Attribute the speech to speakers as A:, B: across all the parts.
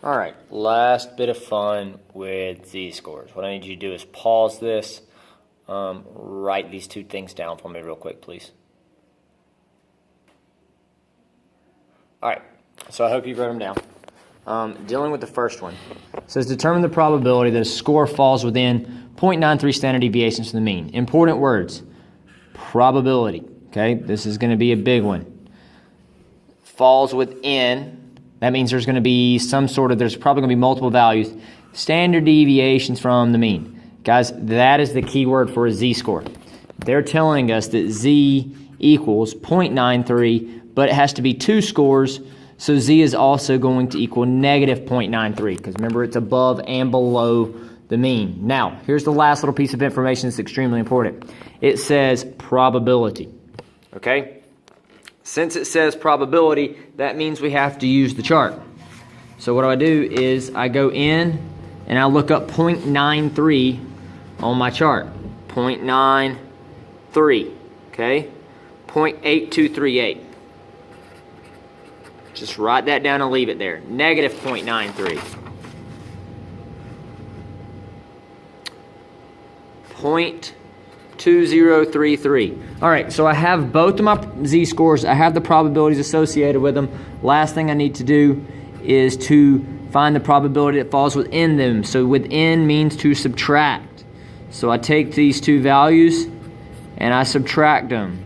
A: All right, last bit of fun with z-scores. What I need you to do is pause this, write these two things down for me real quick, please. All right, so I hope you've wrote them down. Dealing with the first one. It says determine the probability that a score falls within 0.93 standard deviations from the mean. Important words. Probability, okay? This is going to be a big one. Falls within. That means there's going to be there's probably going to be multiple values. Standard deviations from the mean. Guys, that is the key word for a z-score. They're telling us that z equals 0.93, but it has to be two scores, so z is also going to equal negative 0.93, because remember, it's above and below the mean. Now, here's the last little piece of information that's extremely important. It says probability, okay? Since it says probability, that means we have to use the chart. So what I do is I go in and I look up 0.93 on my chart. 0.93, okay? 0.8238. Just write that down and leave it there. Negative 0.93. 0.2033. All right, so I have both of my z-scores. I have the probabilities associated with them. Last thing I need to do is to find the probability that falls within them. So within means to subtract. So I take these two values and I subtract them.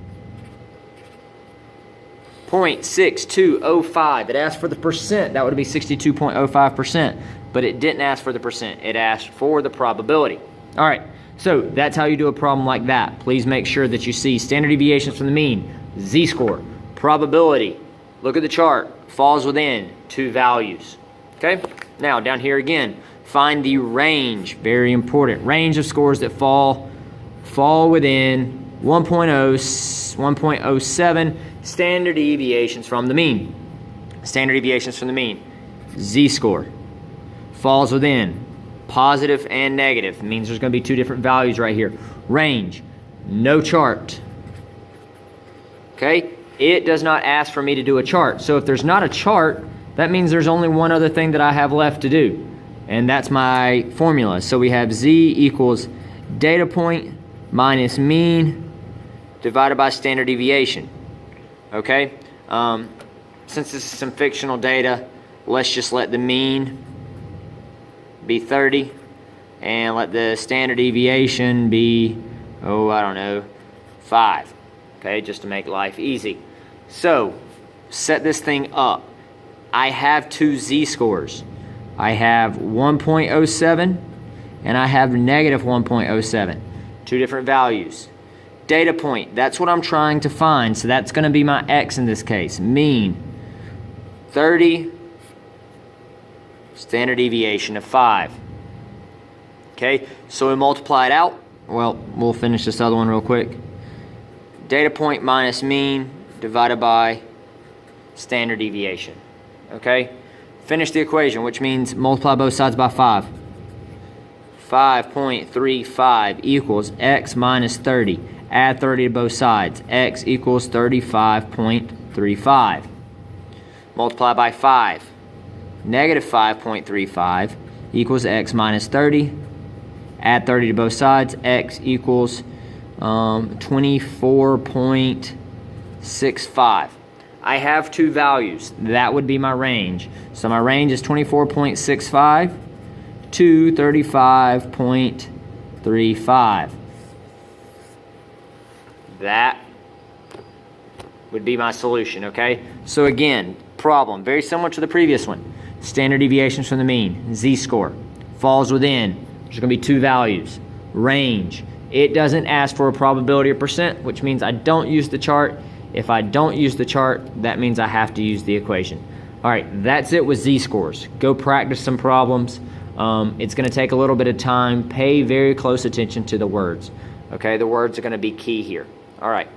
A: 0.6205. It asked for the percent. That would be 62.05%. But it didn't ask for the percent. It asked for the probability. All right. So that's how you do a problem like that. Please make sure that you see standard deviations from the mean, z-score, probability. Look at the chart. Falls within two values. Okay? Now, down here again, find the range. Very important. Range of scores that fall within 1.07 standard deviations from the mean. Standard deviations from the mean. Z-score. Falls within. Positive and negative. It means there's going to be two different values right here. Range. No chart. Okay? It does not ask for me to do a chart. So if there's not a chart, that means there's only one other thing that I have left to do. And that's my formula. So we have z equals data point minus mean divided by standard deviation. Okay? Since this is some fictional data, let's just let the mean be 30 and let the standard deviation be, I don't know, 5. Okay, just to make life easy. So, set this thing up. I have two z-scores. I have 1.07 and I have negative 1.07. Two different values. Data point, that's what I'm trying to find. So that's going to be my x in this case. Mean, 30, standard deviation of 5. Okay, so we multiply it out. Well, we'll finish this other one real quick. Data point minus mean divided by standard deviation. Okay, finish the equation, which means multiply both sides by 5. 5.35 equals x minus 30. Add 30 to both sides. X equals 35.35. Multiply by 5. Negative 5.35 equals x minus 30. Add 30 to both sides. X equals 24.65. I have two values. That would be my range. So my range is 24.65 to 35.35. That would be my solution, okay? So again, problem, very similar to the previous one. Standard deviations from the mean, z-score. Falls within, there's going to be two values. Range, it doesn't ask for a probability or percent, which means I don't use the chart. If I don't use the chart, that means I have to use the equation. All right, that's it with z-scores. Go practice some problems. It's going to take a little bit of time. Pay very close attention to the words. Okay, the words are going to be key here. All right.